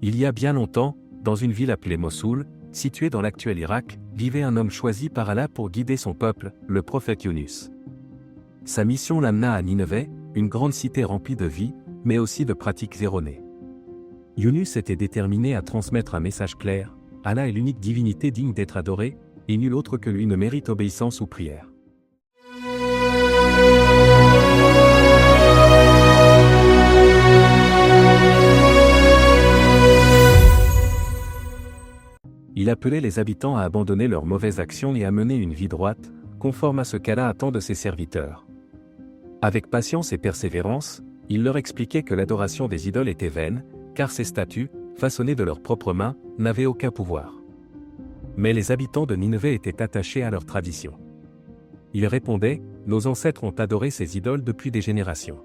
Il y a bien longtemps, dans une ville appelée Mossoul, située dans l'actuel Irak, vivait un homme choisi par Allah pour guider son peuple, le prophète Yunus. Sa mission l'amena à Nineveh, une grande cité remplie de vie, mais aussi de pratiques erronées. Yunus était déterminé à transmettre un message clair: Allah est l'unique divinité digne d'être adorée, et nul autre que lui ne mérite obéissance ou prière. Il appelait les habitants à abandonner leurs mauvaises actions et à mener une vie droite, conforme à ce qu'Allah attend de ses serviteurs. Avec patience et persévérance, il leur expliquait que l'adoration des idoles était vaine, car ces statues, façonnées de leurs propres mains, n'avaient aucun pouvoir. Mais les habitants de Nineveh étaient attachés à leurs traditions. Ils répondaient: nos ancêtres ont adoré ces idoles depuis des générations.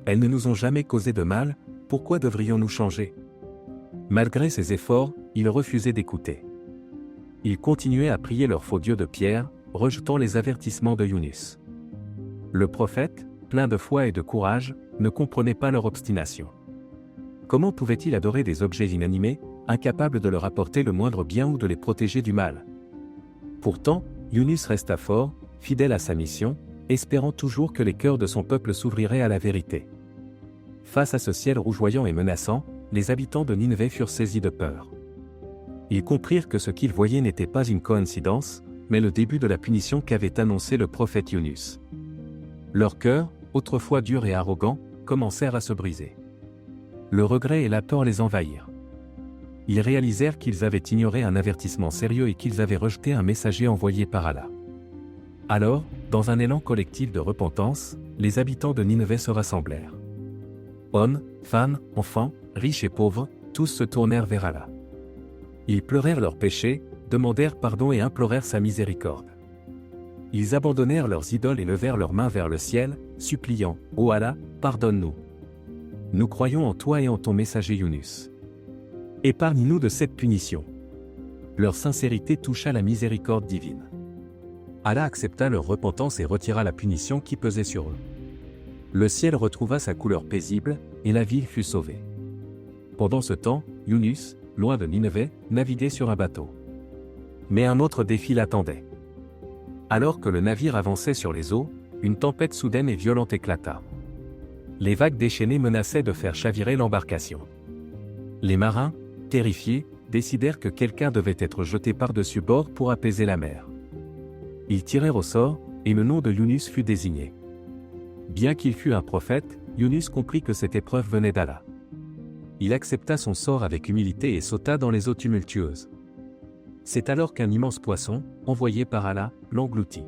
Elles ne nous ont jamais causé de mal, pourquoi devrions-nous changer? Malgré ses efforts, ils refusaient d'écouter. Ils continuaient à prier leur faux dieu de pierre, rejetant les avertissements de Yunus. Le prophète, plein de foi et de courage, ne comprenait pas leur obstination. Comment pouvait-il adorer des objets inanimés, incapables de leur apporter le moindre bien ou de les protéger du mal? Pourtant, Yunus resta fort, fidèle à sa mission, espérant toujours que les cœurs de son peuple s'ouvriraient à la vérité. Face à ce ciel rougeoyant et menaçant, les habitants de Nineveh furent saisis de peur. Ils comprirent que ce qu'ils voyaient n'était pas une coïncidence, mais le début de la punition qu'avait annoncé le prophète Yunus. Leurs cœurs, autrefois durs et arrogants, commencèrent à se briser. Le regret et la peur les envahirent. Ils réalisèrent qu'ils avaient ignoré un avertissement sérieux et qu'ils avaient rejeté un messager envoyé par Allah. Alors, dans un élan collectif de repentance, les habitants de Nineveh se rassemblèrent. Hommes, femmes, enfants, riches et pauvres, tous se tournèrent vers Allah. Ils pleurèrent leurs péchés, demandèrent pardon et implorèrent sa miséricorde. Ils abandonnèrent leurs idoles et levèrent leurs mains vers le ciel, suppliant: Ô Allah, pardonne-nous. Nous croyons en toi et en ton messager Yunus. Épargne-nous de cette punition. Leur sincérité toucha la miséricorde divine. Allah accepta leur repentance et retira la punition qui pesait sur eux. Le ciel retrouva sa couleur paisible, et la ville fut sauvée. Pendant ce temps, Yunus, loin de Nineveh, naviguait sur un bateau. Mais un autre défi l'attendait. Alors que le navire avançait sur les eaux, une tempête soudaine et violente éclata. Les vagues déchaînées menaçaient de faire chavirer l'embarcation. Les marins, terrifiés, décidèrent que quelqu'un devait être jeté par-dessus bord pour apaiser la mer. Ils tirèrent au sort, et le nom de Yunus fut désigné. Bien qu'il fût un prophète, Yunus comprit que cette épreuve venait d'Allah. Il accepta son sort avec humilité et sauta dans les eaux tumultueuses. C'est alors qu'un immense poisson, envoyé par Allah, l'engloutit.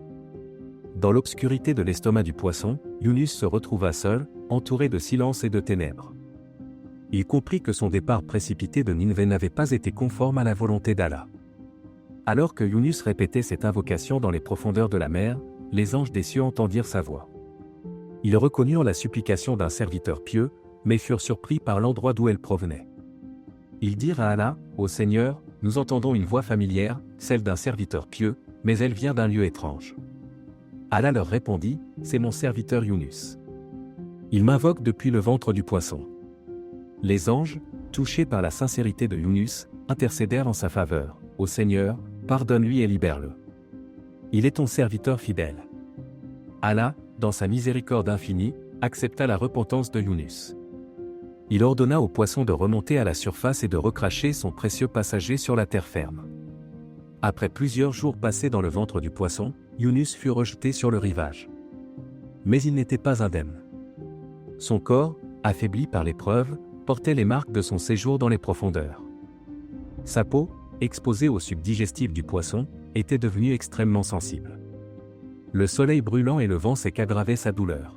Dans l'obscurité de l'estomac du poisson, Yunus se retrouva seul, entouré de silence et de ténèbres. Il comprit que son départ précipité de Nineveh n'avait pas été conforme à la volonté d'Allah. Alors que Yunus répétait cette invocation dans les profondeurs de la mer, les anges des cieux entendirent sa voix. Ils reconnurent la supplication d'un serviteur pieux, mais furent surpris par l'endroit d'où elle provenait. Ils dirent à Allah: Ô Seigneur, nous entendons une voix familière, celle d'un serviteur pieux, mais elle vient d'un lieu étrange. Allah leur répondit: C'est mon serviteur Yunus. Il m'invoque depuis le ventre du poisson. Les anges, touchés par la sincérité de Yunus, intercédèrent en sa faveur: Ô Seigneur, pardonne-lui et libère-le. Il est ton serviteur fidèle. Allah, dans sa miséricorde infinie, accepta la repentance de Yunus. Il ordonna au poisson de remonter à la surface et de recracher son précieux passager sur la terre ferme. Après plusieurs jours passés dans le ventre du poisson, Yunus fut rejeté sur le rivage. Mais il n'était pas indemne. Son corps, affaibli par l'épreuve, portait les marques de son séjour dans les profondeurs. Sa peau, exposée au suc digestif du poisson, était devenue extrêmement sensible. Le soleil brûlant et le vent sec aggravaient sa douleur.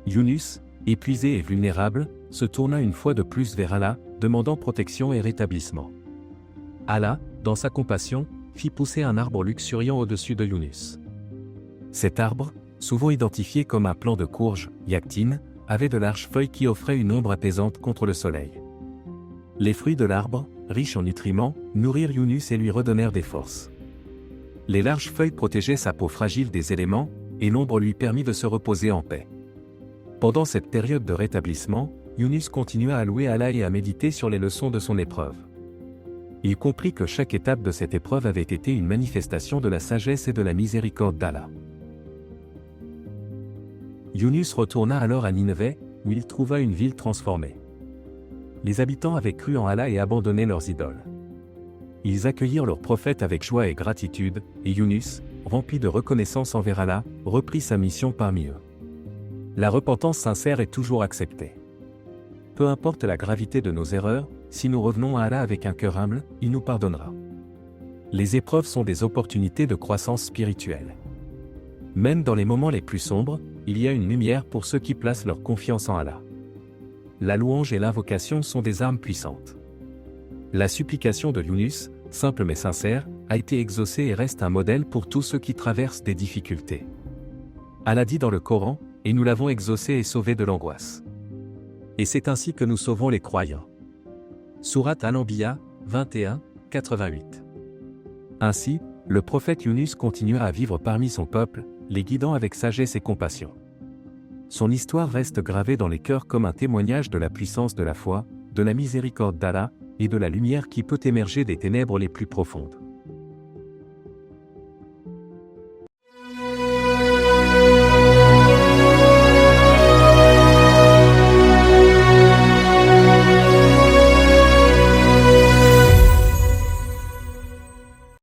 Yunus, épuisé et vulnérable, se tourna une fois de plus vers Allah, demandant protection et rétablissement. Allah, dans sa compassion, fit pousser un arbre luxuriant au-dessus de Yunus. Cet arbre, souvent identifié comme un plant de courge, yactine, avait de larges feuilles qui offraient une ombre apaisante contre le soleil. Les fruits de l'arbre, riches en nutriments, nourrirent Yunus et lui redonnèrent des forces. Les larges feuilles protégeaient sa peau fragile des éléments, et l'ombre lui permit de se reposer en paix. Pendant cette période de rétablissement, Yunus continua à louer Allah et à méditer sur les leçons de son épreuve. Il comprit que chaque étape de cette épreuve avait été une manifestation de la sagesse et de la miséricorde d'Allah. Yunus retourna alors à Nineveh, où il trouva une ville transformée. Les habitants avaient cru en Allah et abandonné leurs idoles. Ils accueillirent leur prophète avec joie et gratitude, et Yunus, rempli de reconnaissance envers Allah, reprit sa mission parmi eux. La repentance sincère est toujours acceptée. Peu importe la gravité de nos erreurs, si nous revenons à Allah avec un cœur humble, il nous pardonnera. Les épreuves sont des opportunités de croissance spirituelle. Même dans les moments les plus sombres, il y a une lumière pour ceux qui placent leur confiance en Allah. La louange et l'invocation sont des armes puissantes. La supplication de Yunus, simple mais sincère, a été exaucée et reste un modèle pour tous ceux qui traversent des difficultés. Allah dit dans le Coran, et nous l'avons exaucé et sauvé de l'angoisse. Et c'est ainsi que nous sauvons les croyants. Sourate Al-Anbiya, 21, 88. Ainsi, le prophète Yunus continua à vivre parmi son peuple, les guidant avec sagesse et compassion. Son histoire reste gravée dans les cœurs comme un témoignage de la puissance de la foi, de la miséricorde d'Allah, et de la lumière qui peut émerger des ténèbres les plus profondes.